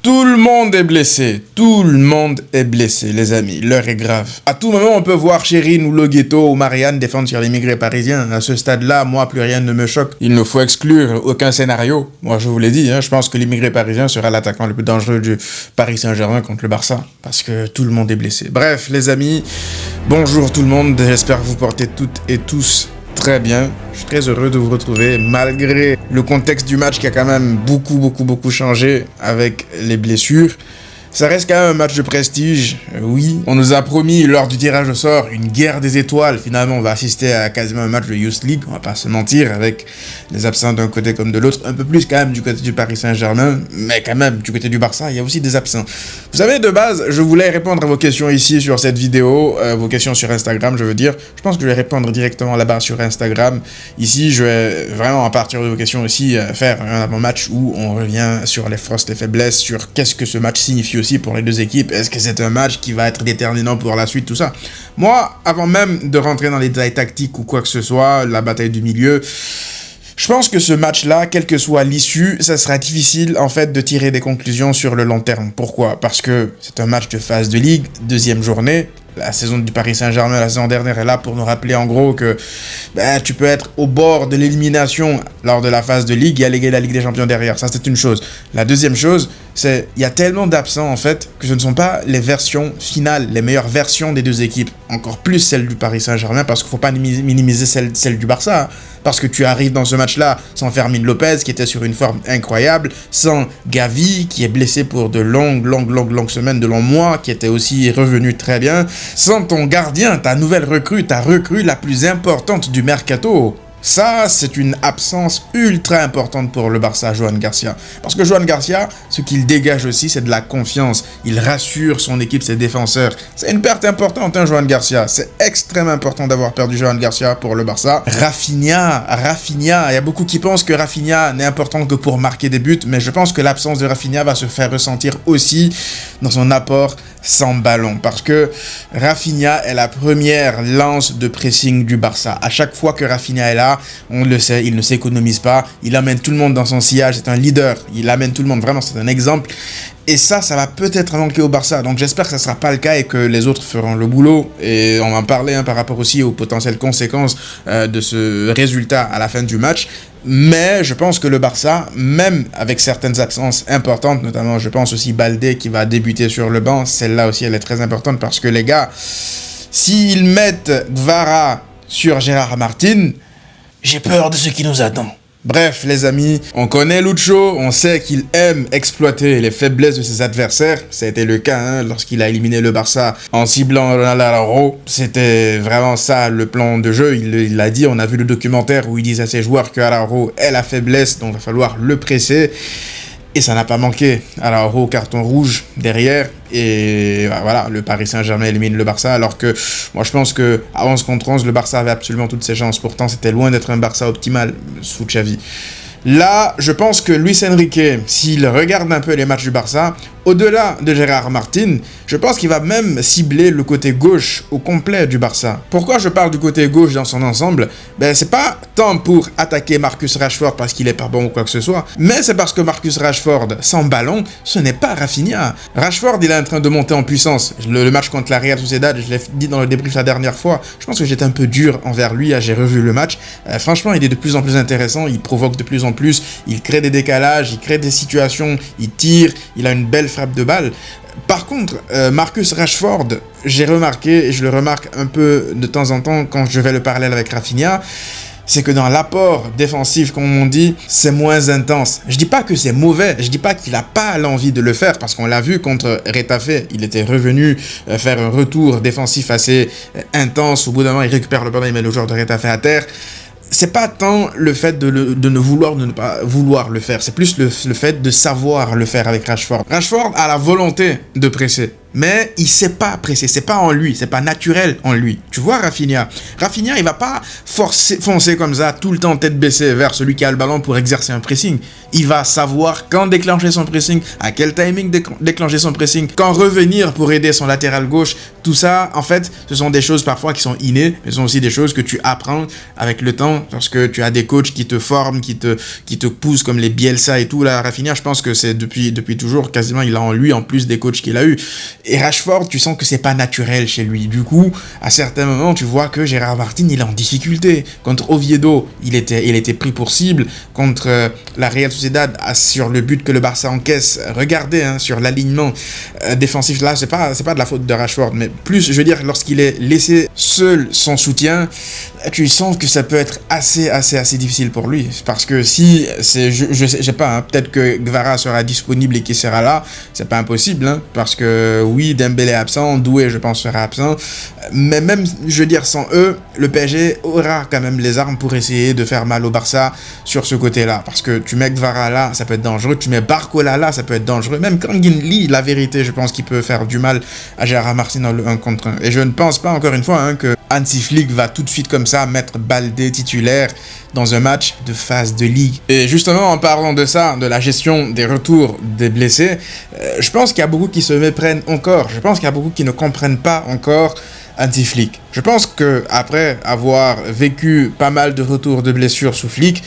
Tout le monde est blessé, les amis, l'heure est grave. À tout moment, on peut voir Chérine ou Logueto ou Marianne défendre sur l'immigré parisien. À ce stade-là, moi, plus rien ne me choque. Il ne faut exclure aucun scénario. Moi, je vous l'ai dit, je pense que l'immigré parisien sera l'attaquant le plus dangereux du Paris Saint-Germain contre le Barça, parce que tout le monde est blessé. Bref, les amis, bonjour tout le monde, j'espère que vous portez toutes et tous très bien. Je suis très heureux de vous retrouver malgré le contexte du match qui a quand même beaucoup changé avec les blessures. Ça reste quand même un match de prestige, oui. On nous a promis lors du tirage au sort une guerre des étoiles. Finalement, on va assister à quasiment un match de Youth League, on va pas se mentir, avec les absents d'un côté comme de l'autre. Un peu plus quand même du côté du Paris Saint-Germain, mais quand même du côté du Barça, il y a aussi des absents. Vous savez, de base, je voulais répondre à vos questions ici sur cette vidéo, vos questions sur Instagram, je veux dire. Je pense que je vais répondre directement là-bas sur Instagram. Ici, je vais vraiment, à partir de vos questions aussi, faire un avant-match où on revient sur les forces, les faiblesses, sur qu'est-ce que ce match signifie aussi pour les deux équipes. Est-ce que c'est un match qui va être déterminant pour la suite, tout ça? Moi, avant même de rentrer dans les détails tactiques ou quoi que ce soit, la bataille du milieu, je pense que ce match-là, quelle que soit l'issue, ça sera difficile en fait de tirer des conclusions sur le long terme. Pourquoi? Parce que c'est un match de phase de ligue, deuxième journée. La saison du Paris Saint-Germain la saison dernière est là pour nous rappeler en gros que tu peux être au bord de l'élimination lors de la phase de ligue et alléguer la Ligue des Champions derrière. Ça, c'est une chose. La deuxième chose, c'est il y a tellement d'absents en fait que ce ne sont pas les versions finales, les meilleures versions des deux équipes. Encore plus celle du Paris Saint-Germain parce qu'il ne faut pas minimiser celle du Barça. Parce que tu arrives dans ce match-là sans Fermin Lopez qui était sur une forme incroyable, sans Gavi qui est blessé pour de longues semaines, de longs mois, qui était aussi revenu très bien, sans ton gardien, ta nouvelle recrue, ta recrue la plus importante du mercato. Ça, c'est une absence ultra importante pour le Barça, Joan Garcia. Parce que Joan Garcia, ce qu'il dégage aussi, c'est de la confiance. Il rassure son équipe, ses défenseurs. C'est une perte importante, Joan Garcia. C'est extrêmement important d'avoir perdu Joan Garcia pour le Barça. Rafinha, il y a beaucoup qui pensent que Rafinha n'est important que pour marquer des buts, mais je pense que l'absence de Rafinha va se faire ressentir aussi dans son apport sans ballon. Parce que Rafinha est la première lance de pressing du Barça. À chaque fois que Rafinha est là, on le sait, il ne s'économise pas, il amène tout le monde dans son sillage, c'est un leader, il amène tout le monde, vraiment c'est un exemple. Et ça va peut-être manquer au Barça, donc j'espère que ça ne sera pas le cas et que les autres feront le boulot. Et on va en parler par rapport aussi aux potentielles conséquences de ce résultat à la fin du match. Mais je pense que le Barça, même avec certaines absences importantes, notamment je pense aussi Baldé qui va débuter sur le banc, celle-là aussi elle est très importante parce que les gars, s'ils mettent Gvara sur Gérard Martin, j'ai peur de ce qui nous attend. Bref, les amis, on connaît Lucho, on sait qu'il aime exploiter les faiblesses de ses adversaires. Ça a été le cas lorsqu'il a éliminé le Barça en ciblant Ronald Araujo. C'était vraiment ça le plan de jeu. Il l'a dit, on a vu le documentaire où il disait à ses joueurs que Araujo est la faiblesse, donc il va falloir le presser. Et ça n'a pas manqué. Araujo, carton rouge derrière. Et voilà, le Paris Saint-Germain élimine le Barça. Alors que moi, je pense que à 11 contre 11, le Barça avait absolument toutes ses chances. Pourtant, c'était loin d'être un Barça optimal sous Xavi. Là, je pense que Luis Enrique, s'il regarde un peu les matchs du Barça, au-delà de Gérard Martin, je pense qu'il va même cibler le côté gauche au complet du Barça. Pourquoi je parle du côté gauche dans son ensemble? C'est pas tant pour attaquer Marcus Rashford parce qu'il est pas bon ou quoi que ce soit, mais c'est parce que Marcus Rashford, sans ballon, ce n'est pas Rafinha. Rashford, il est en train de monter en puissance. Le match contre la Real Sociedad, je l'ai dit dans le débrief la dernière fois, je pense que j'étais un peu dur envers lui, j'ai revu le match. Franchement, il est de plus en plus intéressant, il provoque de plus en plus, il crée des décalages, il crée des situations, il tire, il a une belle frappe de balle. Par contre, Marcus Rashford, j'ai remarqué, et je le remarque un peu de temps en temps quand je vais le parallèle avec Rafinha, c'est que dans l'apport défensif, comme on dit, c'est moins intense. Je dis pas que c'est mauvais, je dis pas qu'il a pas l'envie de le faire, parce qu'on l'a vu contre Retafe, il était revenu faire un retour défensif assez intense, au bout d'un moment il récupère le ballon, il met le joueur de Retafe à terre. C'est pas tant le fait de ne pas vouloir le faire, c'est plus le fait de savoir le faire avec Rashford. Rashford a la volonté de presser. mais il sait pas presser, c'est pas en lui, c'est pas naturel en lui. Tu vois Rafinha, il va pas foncer comme ça tout le temps tête baissée vers celui qui a le ballon pour exercer un pressing. Il va savoir quand déclencher son pressing, à quel timing déclencher son pressing, quand revenir pour aider son latéral gauche. Tout ça, en fait, ce sont des choses parfois qui sont innées, mais ce sont aussi des choses que tu apprends avec le temps, parce que tu as des coachs qui te forment, qui te poussent comme les Bielsa et tout. Là, Rafinha, je pense que c'est depuis toujours, quasiment, il a en lui, en plus des coachs qu'il a eu. Et Rashford, tu sens que c'est pas naturel chez lui. Du coup, à certains moments, tu vois que Gérard Martin, il est en difficulté. Contre Oviedo, il était pris pour cible. Contre la Real Sociedad, sur le but que le Barça encaisse, regardez, hein, sur l'alignement défensif, là, c'est pas de la faute de Rashford, mais plus, je veux dire, lorsqu'il est laissé seul sans soutien, tu sens que ça peut être assez difficile pour lui. Parce que si, je sais pas, hein, peut-être que Gvara sera disponible et qu'il sera là, c'est pas impossible, hein, parce que oui, Dembélé est absent, Doué, je pense, sera absent, mais même, je veux dire, sans eux, le PSG aura quand même les armes pour essayer de faire mal au Barça sur ce côté-là, parce que tu mets Gvara là, ça peut être dangereux, tu mets Barcola là, ça peut être dangereux, même Kangin Lee, la vérité, je pense qu'il peut faire du mal à Gérard Martin dans le 1 contre 1, et je ne pense pas, encore une fois, hein, que Hansi Flick va tout de suite comme ça mettre Baldé titulaire dans un match de phase de ligue. Et justement, en parlant de ça, de la gestion des retours des blessés, je pense qu'il y a beaucoup qui se méprennent encore. Je pense qu'il y a beaucoup qui ne comprennent pas encore Hansi Flick. Je pense que après avoir vécu pas mal de retours de blessures sous Flick,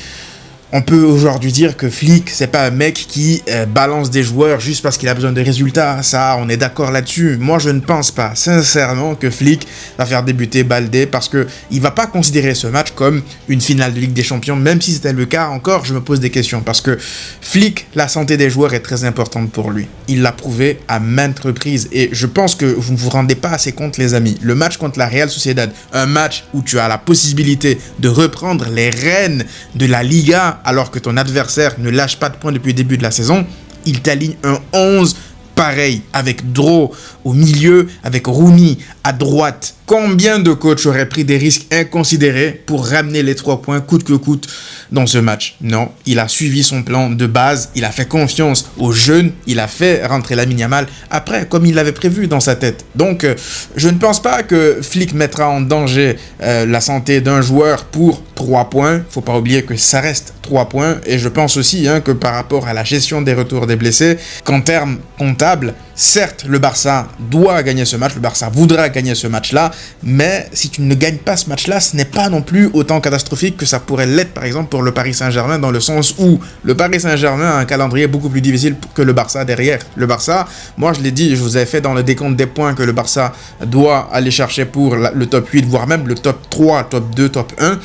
on peut aujourd'hui dire que Flick, c'est pas un mec qui balance des joueurs juste parce qu'il a besoin de résultats. Ça, on est d'accord là-dessus. Moi, je ne pense pas, sincèrement, que Flick va faire débuter Baldé parce que il va pas considérer ce match comme une finale de Ligue des Champions. Même si c'était le cas, encore, je me pose des questions. Parce que Flick, la santé des joueurs est très importante pour lui. Il l'a prouvé à maintes reprises. Et je pense que vous ne vous rendez pas assez compte, les amis. Le match contre la Real Sociedad, un match où tu as la possibilité de reprendre les rênes de la Liga alors que ton adversaire ne lâche pas de points depuis le début de la saison, il t'aligne un 11 pareil, avec Dro au milieu, avec Rooney à droite. Combien de coachs auraient pris des risques inconsidérés pour ramener les 3 points coûte que coûte dans ce match? Non, il a suivi son plan de base, il a fait confiance aux jeunes, il a fait rentrer Lamine Yamal après, comme il l'avait prévu dans sa tête. Donc, je ne pense pas que Flick mettra en danger la santé d'un joueur pour 3 points. Faut pas oublier que ça reste 3 points. Et je pense aussi que par rapport à la gestion des retours des blessés, qu'en termes comptables, certes, le Barça doit gagner ce match, le Barça voudra gagner ce match-là, mais si tu ne gagnes pas ce match-là, ce n'est pas non plus autant catastrophique que ça pourrait l'être, par exemple, pour le Paris Saint-Germain, dans le sens où le Paris Saint-Germain a un calendrier beaucoup plus difficile que le Barça derrière. Le Barça, moi je l'ai dit, je vous avais fait dans le décompte des points que le Barça doit aller chercher pour le top 8, voire même le top 3, top 2, top 1.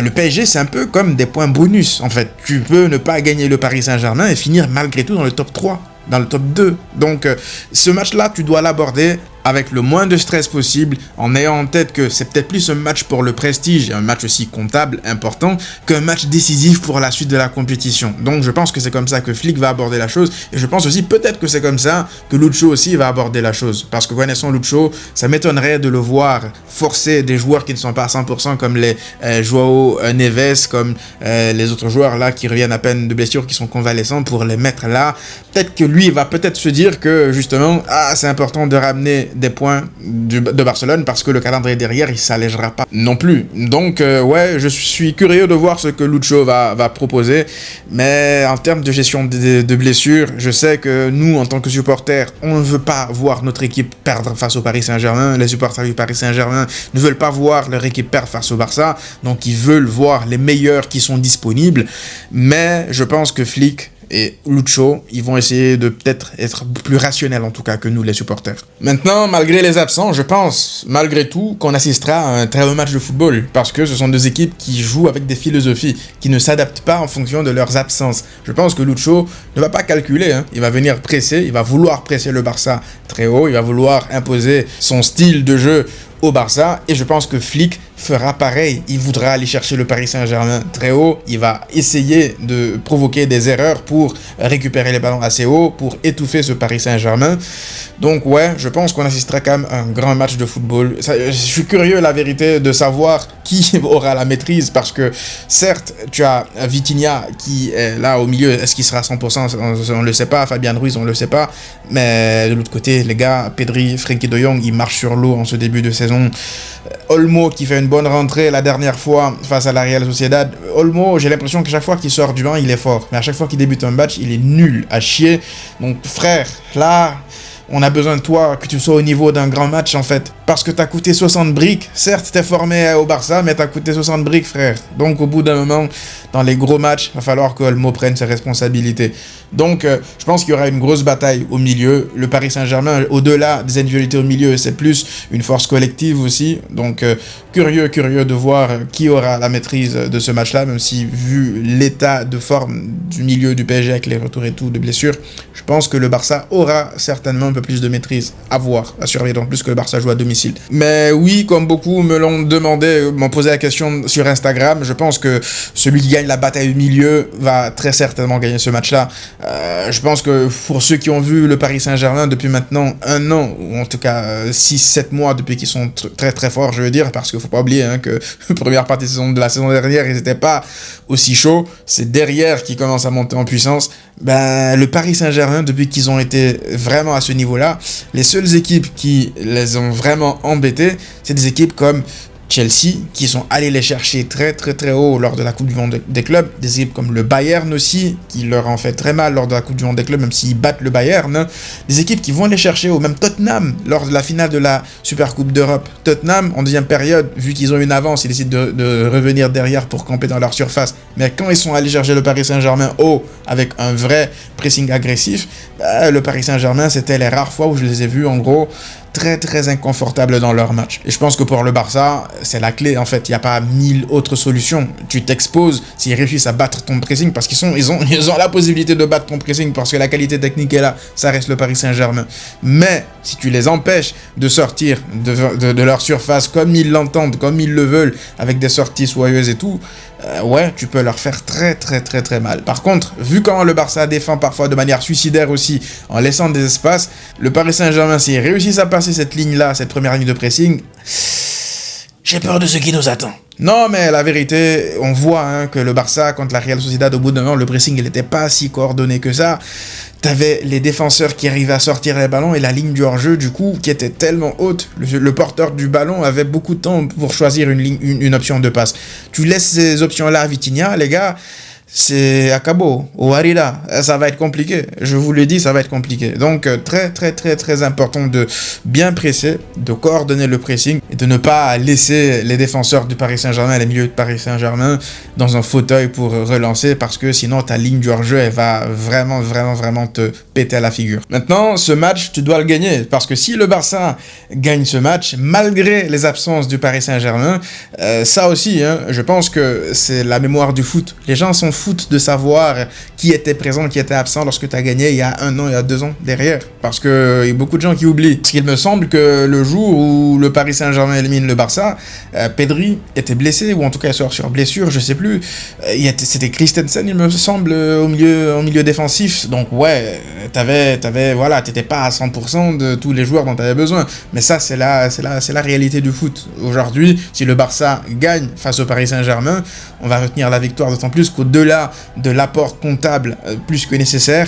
Le PSG, c'est un peu comme des points bonus, en fait. Tu peux ne pas gagner le Paris Saint-Germain et finir malgré tout dans le top 3, dans le top 2. Donc, ce match-là, tu dois l'aborder avec le moins de stress possible, en ayant en tête que c'est peut-être plus un match pour le prestige, un match aussi comptable, important, qu'un match décisif pour la suite de la compétition. Donc je pense que c'est comme ça que Flick va aborder la chose, et je pense aussi peut-être que c'est comme ça que Lucho aussi va aborder la chose, parce que connaissant Lucho, ça m'étonnerait de le voir forcer des joueurs qui ne sont pas à 100% comme les Joao Neves, comme les autres joueurs là qui reviennent à peine de blessures, qui sont convalescents, pour les mettre là. Peut-être que lui va peut-être se dire que justement, c'est important de ramener des points de Barcelone parce que le calendrier derrière il s'allégera pas non plus. Donc ouais, je suis curieux de voir ce que Lucho va proposer, mais en termes de gestion de blessures, je sais que nous en tant que supporters, on ne veut pas voir notre équipe perdre face au Paris Saint-Germain. Les supporters du Paris Saint-Germain ne veulent pas voir leur équipe perdre face au Barça, donc ils veulent voir les meilleurs qui sont disponibles, mais je pense que Flick et Lucho, ils vont essayer de peut-être être plus rationnels en tout cas que nous les supporters. Maintenant, malgré les absents, je pense malgré tout qu'on assistera à un très bon match de football, parce que ce sont deux équipes qui jouent avec des philosophies, qui ne s'adaptent pas en fonction de leurs absences. Je pense que Lucho ne va pas calculer, il va venir presser, il va vouloir presser le Barça très haut, il va vouloir imposer son style de jeu au Barça, et je pense que Flick fera pareil. Il voudra aller chercher le Paris Saint-Germain très haut. Il va essayer de provoquer des erreurs pour récupérer les ballons assez haut, pour étouffer ce Paris Saint-Germain. Donc ouais, je pense qu'on assistera quand même à un grand match de football. Je suis curieux, la vérité, de savoir qui aura la maîtrise, parce que certes, tu as Vitinha qui est là au milieu. Est-ce qu'il sera à 100%? On ne le sait pas. Fabien Ruiz, on ne le sait pas. Mais de l'autre côté, les gars, Pedri, Frenkie de Jong, ils marchent sur l'eau en ce début de saison. Olmo qui fait une bonne rentrée la dernière fois face à la Real Sociedad. Olmo, j'ai l'impression que chaque fois qu'il sort du banc, il est fort. Mais à chaque fois qu'il débute un match, il est nul à chier. Donc frère, là, on a besoin de toi, que tu sois au niveau d'un grand match en fait. Parce que t'as coûté 60 briques. Certes, t'es formé au Barça, mais t'as coûté 60 briques, frère. Donc au bout d'un moment, dans les gros matchs, il va falloir que Olmo prenne ses responsabilités. Donc je pense qu'il y aura une grosse bataille au milieu. Le Paris Saint-Germain, au-delà des individualités au milieu, c'est plus une force collective aussi. Donc curieux de voir qui aura la maîtrise de ce match-là, même si vu l'état de forme du milieu du PSG avec les retours et tout de blessures, je pense que le Barça aura certainement un peu plus de maîtrise à voir, à surveiller, d'autant plus que le Barça joue à domicile. Mais oui, comme beaucoup me l'ont demandé, m'ont posé la question sur Instagram, je pense que celui qui gagne la bataille au milieu va très certainement gagner ce match-là. Je pense que pour ceux qui ont vu le Paris Saint-Germain depuis maintenant un an, ou en tout cas 6-7 mois depuis qu'ils sont très forts, je veux dire, parce qu'il faut pas oublier que la première partie de la saison dernière, ils n'étaient pas aussi chauds. C'est derrière qu'ils commencent à monter en puissance. Ben, le Paris Saint-Germain, depuis qu'ils ont été vraiment à ce niveau-là, les seules équipes qui les ont vraiment embêtés, c'est des équipes comme Chelsea, qui sont allés les chercher très haut lors de la Coupe du Monde des clubs. Des équipes comme le Bayern aussi, qui leur ont fait très mal lors de la Coupe du Monde des clubs, même s'ils battent le Bayern. Des équipes qui vont les chercher, ou même Tottenham, lors de la finale de la Super Coupe d'Europe. Tottenham, en deuxième période, vu qu'ils ont une avance, ils décident de revenir derrière pour camper dans leur surface. Mais quand ils sont allés chercher le Paris Saint-Germain haut, avec un vrai pressing agressif, le Paris Saint-Germain, c'était les rares fois où je les ai vus, en gros, très inconfortables dans leur match. Et je pense que pour le Barça, c'est la clé en fait. Il n'y a pas 1000 autres solutions. Tu t'exposes s'ils réussissent à battre ton pressing, parce ils ont la possibilité de battre ton pressing, parce que la qualité technique est là. Ça reste le Paris Saint-Germain. Mais si tu les empêches de sortir de leur surface comme ils l'entendent, comme ils le veulent, avec des sorties soyeuses et tout, ouais, tu peux leur faire très mal. Par contre, vu comment le Barça défend parfois de manière suicidaire aussi, en laissant des espaces, le Paris Saint-Germain, s'ils réussissent à passer cette ligne-là, cette première ligne de pressing, j'ai peur de ce qui nous attend. Non, mais la vérité, on voit que le Barça, contre la Real Sociedad, au bout d'un moment, le pressing, il n'était pas si coordonné que ça. T'avais les défenseurs qui arrivaient à sortir les ballons et la ligne du hors-jeu, du coup, qui était tellement haute. Le porteur du ballon avait beaucoup de temps pour choisir une option de passe. Tu laisses ces options-là à Vitinha, les gars, c'est Akabo, ou Harila. Ça va être compliqué. Je vous le dis, ça va être compliqué. Donc, très important de bien presser, de coordonner le pressing et de ne pas laisser les défenseurs du Paris Saint-Germain, les milieux de Paris Saint-Germain, dans un fauteuil pour relancer, parce que sinon, ta ligne du hors-jeu, elle va vraiment te péter à la figure. Maintenant, ce match, tu dois le gagner, parce que si le Barça gagne ce match, malgré les absences du Paris Saint-Germain, ça aussi, je pense que c'est la mémoire du foot. Les gens sont fous de savoir qui était présent, qui était absent lorsque tu as gagné il y a 1 an, il y a 2 ans derrière. Parce qu'il y a beaucoup de gens qui oublient. Parce qu'il me semble que le jour où le Paris Saint-Germain élimine le Barça, Pedri était blessé, ou en tout cas il sort sur blessure, je sais plus. C'était Christensen, il me semble, au milieu défensif. Donc ouais, t'étais pas à 100% de tous les joueurs dont tu avais besoin. Mais ça, c'est la réalité du foot. Aujourd'hui, si le Barça gagne face au Paris Saint-Germain, on va retenir la victoire, d'autant plus qu'au-delà de l'apport comptable plus que nécessaire,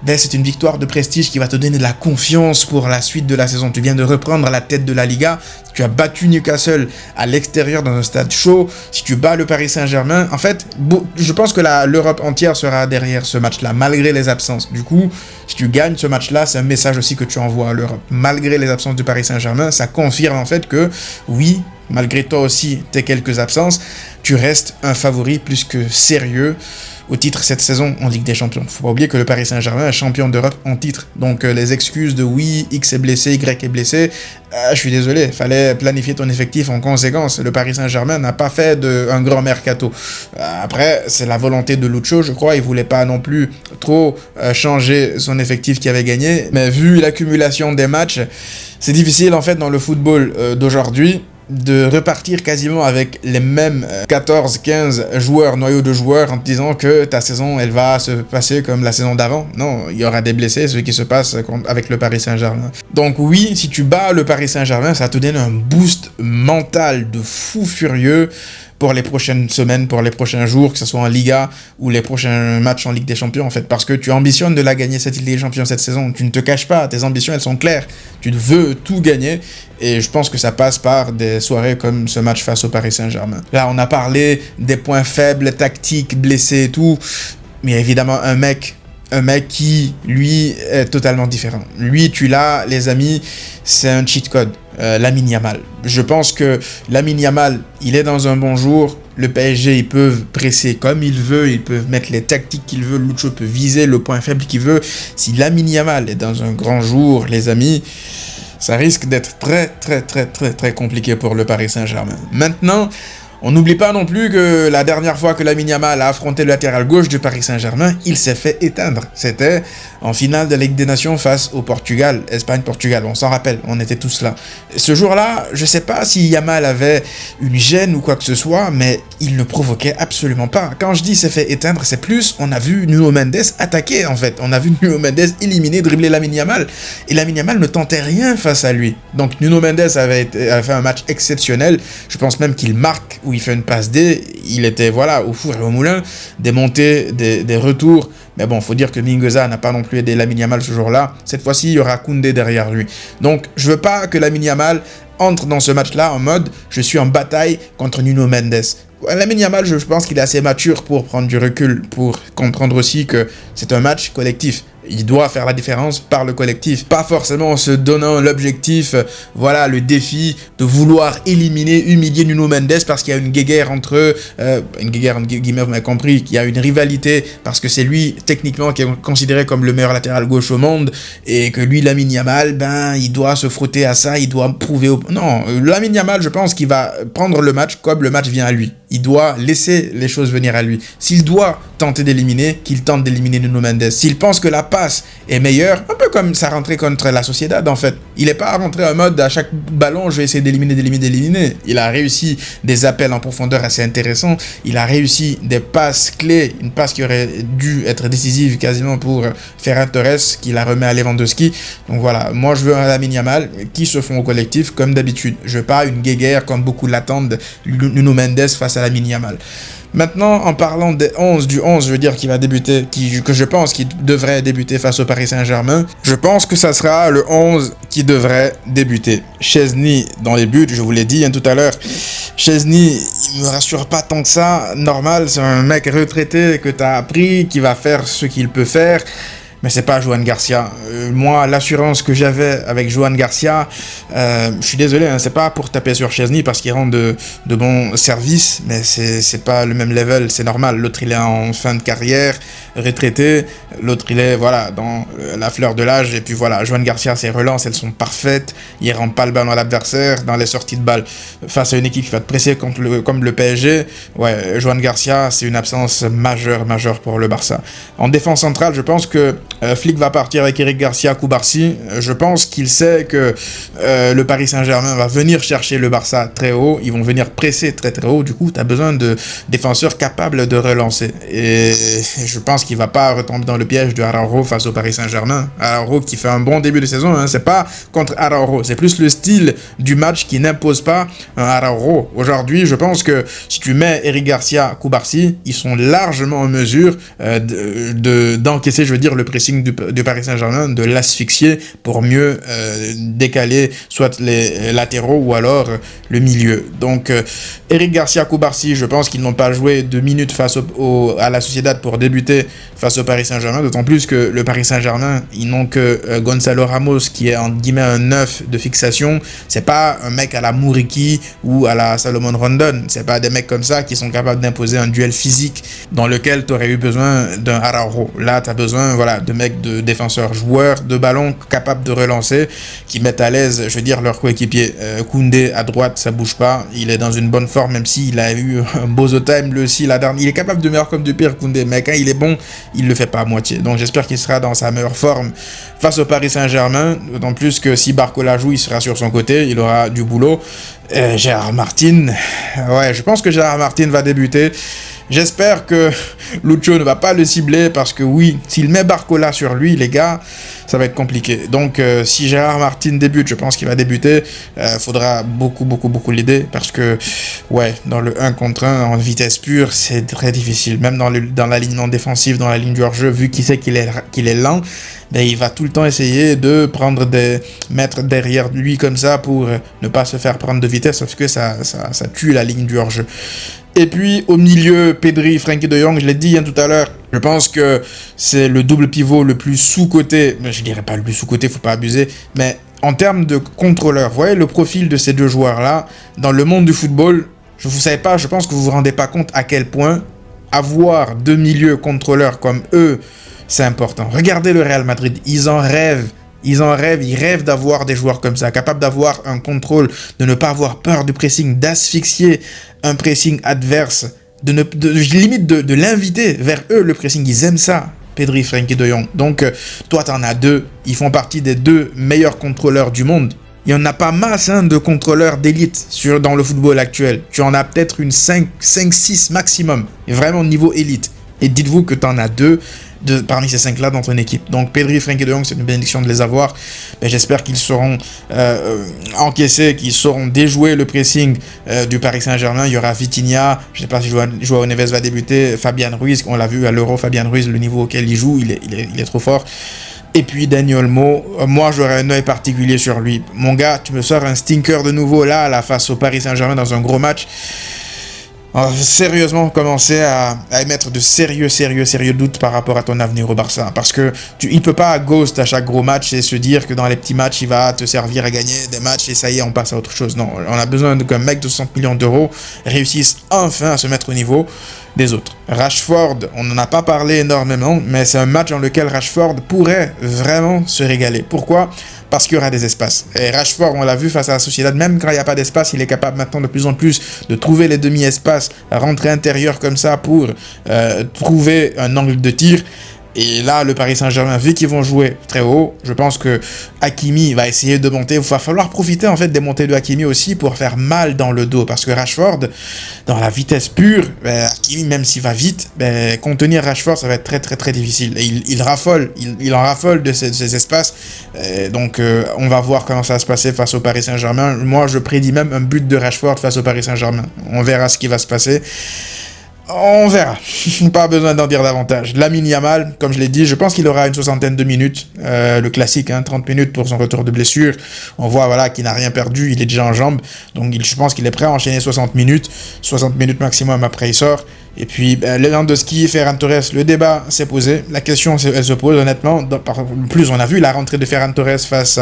ben c'est une victoire de prestige qui va te donner de la confiance pour la suite de la saison. Tu viens de reprendre la tête de la Liga, tu as battu Newcastle à l'extérieur dans un stade chaud. Si tu bats le Paris Saint-Germain, en fait, je pense que l'Europe entière sera derrière ce match-là, malgré les absences. Du coup, si tu gagnes ce match-là, c'est un message aussi que tu envoies à l'Europe. Malgré les absences du Paris Saint-Germain, ça confirme en fait que, oui, malgré toi aussi tes quelques absences, tu restes un favori plus que sérieux au titre cette saison en Ligue des Champions. Faut pas oublier que le Paris Saint-Germain est champion d'Europe en titre. Donc les excuses de oui, X est blessé, Y est blessé, je suis désolé, fallait planifier ton effectif en conséquence. Le Paris Saint-Germain n'a pas fait un grand mercato. Après, c'est la volonté de Lucho, je crois. Il voulait pas non plus trop changer son effectif qui avait gagné. Mais vu l'accumulation des matchs, c'est difficile en fait dans le football d'aujourd'hui de repartir quasiment avec les mêmes 14-15 joueurs, noyaux de joueurs, en te disant que ta saison, elle va se passer comme la saison d'avant. Non, il y aura des blessés, ce qui se passe avec le Paris Saint-Germain. Donc oui, si tu bats le Paris Saint-Germain, ça te donne un boost mental de fou furieux pour les prochaines semaines, pour les prochains jours, que ce soit en Liga ou les prochains matchs en Ligue des Champions, en fait, parce que tu ambitionnes de la gagner, cette Ligue des Champions, cette saison. Tu ne te caches pas, tes ambitions, elles sont claires. Tu veux tout gagner, et je pense que ça passe par des soirées comme ce match face au Paris Saint-Germain. Là, on a parlé des points faibles, tactiques, blessés et tout, mais évidemment, un mec qui, lui, est totalement différent. Lui, tu l'as, les amis, c'est un cheat code. Lamine Yamal. Je pense que Lamine Yamal, il est dans un bon jour. Le PSG, ils peuvent presser comme ils veulent, ils peuvent mettre les tactiques qu'ils veulent, Lucho peut viser le point faible qu'il veut. Si Lamine Yamal est dans un grand jour, les amis, ça risque d'être très compliqué pour le Paris Saint-Germain. Maintenant, on n'oublie pas non plus que la dernière fois que Lamine Yamal a affronté le latéral gauche du Paris Saint-Germain, il s'est fait éteindre. C'était en finale de la Ligue des Nations face au Portugal, Espagne-Portugal, on s'en rappelle, on était tous là. Ce jour-là, je sais pas si Yamal avait une gêne ou quoi que ce soit, mais il ne provoquait absolument pas. Quand je dis s'est fait éteindre, c'est plus, on a vu Nuno Mendes attaquer en fait. On a vu Nuno Mendes éliminer, dribbler Lamine Yamal, et Lamine Yamal ne tentait rien face à lui. Donc Nuno Mendes avait fait un match exceptionnel, je pense même qu'il marque, où il fait une passe D, il était voilà au four et au moulin, des montées, des retours, mais bon, faut dire que Mingueza n'a pas non plus aidé Lamine Yamal ce jour-là. Cette fois-ci, il y aura Koundé derrière lui. Donc, je veux pas que Lamine Yamal entre dans ce match-là en mode je suis en bataille contre Nuno Mendes. Lamine Yamal, je pense qu'il est assez mature pour prendre du recul, pour comprendre aussi que c'est un match collectif. Il doit faire la différence par le collectif, pas forcément en se donnant l'objectif, voilà, le défi de vouloir éliminer, humilier Nuno Mendes parce qu'il y a une guéguerre entre eux, une guéguerre entre guillemets, vous m'avez compris, qu'il y a une rivalité parce que c'est lui techniquement qui est considéré comme le meilleur latéral gauche au monde et que lui, Lamine Yamal, ben, il doit se frotter à ça, il doit prouver Non, Lamine Yamal, je pense qu'il va prendre le match comme le match vient à lui. Il doit laisser les choses venir à lui. S'il doit tenter d'éliminer, qu'il tente d'éliminer Nuno Mendes. S'il pense que la passe est meilleure, un peu comme sa rentrée contre la Sociedad en fait. Il n'est pas rentré en mode à chaque ballon, je vais essayer d'éliminer. Il a réussi des appels en profondeur assez intéressants. Il a réussi des passes clés, une passe qui aurait dû être décisive quasiment pour Ferran Torres, qui la remet à Lewandowski. Donc voilà, moi je veux un Lamine Yamal qui se font au collectif comme d'habitude. Je veux pas une guéguerre comme beaucoup l'attendent, Nuno Mendes face à Lamine Yamal. Maintenant, en parlant du 11, je veux dire, qui va débuter, que je pense qu'il devrait débuter face au Paris Saint-Germain, je pense que ça sera le 11 qui devrait débuter. Chesney dans les buts, je vous l'ai dit tout à l'heure. Chesney, il me rassure pas tant que ça. Normal, c'est un mec retraité que tu as appris, qui va faire ce qu'il peut faire. Mais c'est pas Johan Garcia. Moi, l'assurance que j'avais avec Johan Garcia, je suis désolé, hein, c'est pas pour taper sur Chesney parce qu'il rend de bons services, mais c'est pas le même level, c'est normal. L'autre, il est en fin de carrière, retraité. L'autre, il est, voilà, dans la fleur de l'âge. Et puis voilà, Johan Garcia, ses relances, elles sont parfaites. Il rend pas le ballon à l'adversaire dans les sorties de balle. Face à une équipe qui va te presser comme le PSG, ouais, Johan Garcia, c'est une absence majeure pour le Barça. En défense centrale, je pense que Flick va partir avec Eric Garcia Koubarsi. Je pense qu'il sait que le Paris Saint-Germain va venir chercher le Barça très haut. Ils vont venir presser très haut. Du coup, tu as besoin de défenseurs capables de relancer. Et je pense qu'il va pas retomber dans le piège de Araujo face au Paris Saint-Germain. Araujo qui fait un bon début de saison. Hein. C'est pas contre Araujo. C'est plus le style du match qui n'impose pas un Araujo. Aujourd'hui, je pense que si tu mets Eric Garcia Koubarsi, ils sont largement en mesure d'encaisser, je veux dire, le pressing du Paris Saint-Germain, de l'asphyxier pour mieux décaler soit les latéraux ou alors le milieu. Donc Eric Garcia Koubarsi, je pense qu'ils n'ont pas joué 2 minutes face à la Sociedad pour débuter face au Paris Saint-Germain, d'autant plus que le Paris Saint-Germain, ils n'ont que Gonzalo Ramos qui est en guillemets un 9 de fixation. C'est pas un mec à la Mouriki ou à la Salomon Rondon, c'est pas des mecs comme ça qui sont capables d'imposer un duel physique dans lequel tu aurais eu besoin d'un Araujo. Là, tu as besoin, voilà, de mecs de défenseurs joueurs de ballon capables de relancer, qui mettent à l'aise, je veux dire, leur coéquipier. Koundé à droite, ça bouge pas. Il est dans une bonne forme, même s'il a eu un Bozo Time, lui aussi, la dernière. Il est capable de meilleur comme du pire, Koundé, mais quand il est bon, il le fait pas à moitié. Donc j'espère qu'il sera dans sa meilleure forme face au Paris Saint-Germain, d'autant plus que si Barcola joue, il sera sur son côté, il aura du boulot. Gérard Martin, ouais, je pense que Gérard Martin va débuter. J'espère que Lucho ne va pas le cibler parce que oui, s'il met Barcola sur lui, les gars, ça va être compliqué. Donc si Gérard Martin débute, je pense qu'il va débuter. Faudra beaucoup l'aider parce que ouais, dans le 1 contre 1 en vitesse pure, c'est très difficile. Même dans l'alignement défensif, dans la ligne du hors-jeu, vu qu'il sait qu'il est lent, ben, il va tout le temps essayer de prendre mettre derrière lui comme ça pour ne pas se faire prendre de vitesse, sauf que ça tue la ligne du hors-jeu. Et puis au milieu, Pedri, Frenkie de Jong, je l'ai dit tout à l'heure, je pense que c'est le double pivot le plus sous-coté, je dirais pas le plus sous-coté, faut pas abuser, mais en termes de contrôleur, vous voyez le profil de ces deux joueurs-là, dans le monde du football, je ne savez pas, je pense que vous vous rendez pas compte à quel point avoir deux milieux contrôleurs comme eux, c'est important. Regardez le Real Madrid, ils rêvent d'avoir des joueurs comme ça, capables d'avoir un contrôle, de ne pas avoir peur du pressing, d'asphyxier un pressing adverse, limite de l'inviter vers eux, le pressing, ils aiment ça. Pedri, Frenkie de Jong. Donc, toi, t'en as deux, ils font partie des deux meilleurs contrôleurs du monde. Il n'y en a pas masse de contrôleurs d'élite dans le football actuel. Tu en as peut-être une 5-6 maximum, vraiment niveau élite. Et dites-vous que t'en as deux parmi ces 5-là dans ton équipe. Donc Pedri, Frenkie de Jong, c'est une bénédiction de les avoir. Mais j'espère qu'ils sauront encaisser, qu'ils sauront déjouer le pressing du Paris Saint-Germain. Il y aura Vitinha, je ne sais pas si Joao Neves va débuter, Fabian Ruiz, on l'a vu à l'Euro, Fabian Ruiz, le niveau auquel il joue, il est trop fort. Et puis Dani Olmo, moi j'aurais un œil particulier sur lui. Mon gars, tu me sors un stinker de nouveau là, à la face au Paris Saint-Germain dans un gros match. Sérieusement commencer à émettre de sérieux doutes par rapport à ton avenir au Barça, parce que il peut pas ghost à chaque gros match et se dire que dans les petits matchs il va te servir à gagner des matchs et ça y est on passe à autre chose. Non, on a besoin qu'un mec de 60 millions d'euros réussisse enfin à se mettre au niveau des autres. Rashford, on n'en a pas parlé énormément, mais c'est un match dans lequel Rashford pourrait vraiment se régaler. Pourquoi ? Parce qu'il y aura des espaces. Et Rashford, on l'a vu face à la Sociedad, même quand il n'y a pas d'espace, il est capable maintenant de plus en plus de trouver les demi-espaces, rentrer intérieur comme ça pour trouver un angle de tir. Et là, le Paris Saint-Germain, vu qu'ils vont jouer très haut, je pense que Hakimi va essayer de monter. Il va falloir profiter en fait des montées de Hakimi aussi pour faire mal dans le dos. Parce que Rashford, dans la vitesse pure, Hakimi, même s'il va vite, contenir Rashford, ça va être très difficile. Et il en raffole de ces espaces. Donc, on va voir comment ça va se passer face au Paris Saint-Germain. Moi, je prédis même un but de Rashford face au Paris Saint-Germain. On verra ce qui va se passer. On verra, pas besoin d'en dire davantage. Lamine Yamal, comme je l'ai dit, je pense qu'il aura une 60aine de minutes, le classique, 30 minutes pour son retour de blessure. On voit qu'il n'a rien perdu, il est déjà en jambes, donc je pense qu'il est prêt à enchaîner 60 minutes maximum après il sort. Et puis Lewandowski, Ferran Torres, le débat s'est posé, la question elle se pose honnêtement. En plus on a vu la rentrée de Ferran Torres face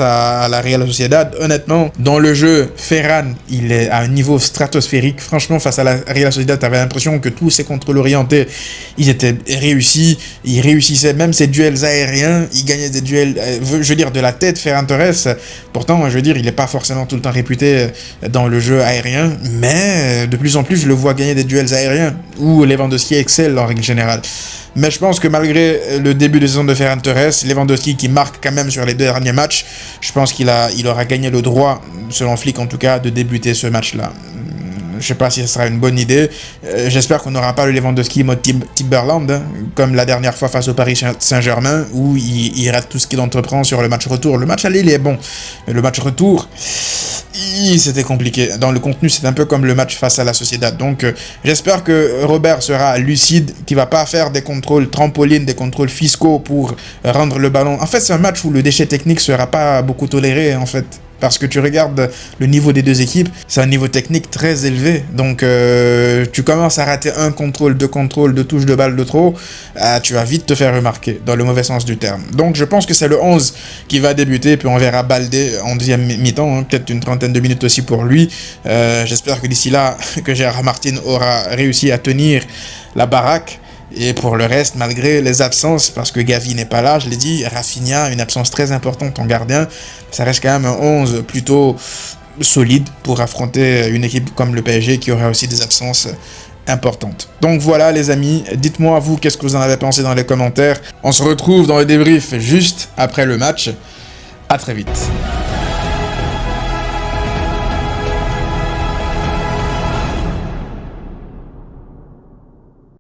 à la Real Sociedad. Honnêtement, dans le jeu, Ferran il est à un niveau stratosphérique. Franchement, face à la Real Sociedad, t'avais l'impression que tous ses contrôles orientés ils étaient réussis. Il réussissait même ses duels aériens, il gagnait des duels, je veux dire de la tête. Ferran Torres, pourtant je veux dire il n'est pas forcément tout le temps réputé dans le jeu aérien, mais de plus en plus je le vois gagner des duels aériens où Lewandowski excelle en règle générale. Mais je pense que malgré le début de saison de Ferran Torres, Lewandowski qui marque quand même sur les deux derniers matchs, je pense qu'il aura gagné le droit, selon Flick en tout cas, de débuter ce match-là. Je sais pas si ce sera une bonne idée. J'espère qu'on n'aura pas le Lewandowski mode Timberland, comme la dernière fois face au Paris Saint-Germain, où il rate tout ce qu'il entreprend sur le match retour. Le match aller, il est bon, mais le match retour, c'était compliqué. Dans le contenu, c'est un peu comme le match face à la Sociedad. Donc, j'espère que Robert sera lucide, qu'il va pas faire des contrôles trampolines, des contrôles fiscaux pour rendre le ballon. En fait, c'est un match où le déchet technique sera pas beaucoup toléré, en fait. Parce que tu regardes le niveau des deux équipes, c'est un niveau technique très élevé. Donc, tu commences à rater un contrôle, deux contrôles, deux touches de balle de trop, tu vas vite te faire remarquer, dans le mauvais sens du terme. Donc, je pense que c'est le 11 qui va débuter, puis on verra Baldé en deuxième mi-temps, peut-être une trentaine de minutes aussi pour lui. J'espère que d'ici là, que Gérard Martin aura réussi à tenir la baraque. Et pour le reste, malgré les absences, parce que Gavi n'est pas là, je l'ai dit, Rafinha, une absence très importante en gardien, ça reste quand même un 11 plutôt solide pour affronter une équipe comme le PSG qui aurait aussi des absences importantes. Donc voilà les amis, dites-moi vous qu'est-ce que vous en avez pensé dans les commentaires. On se retrouve dans le débrief juste après le match. À très vite.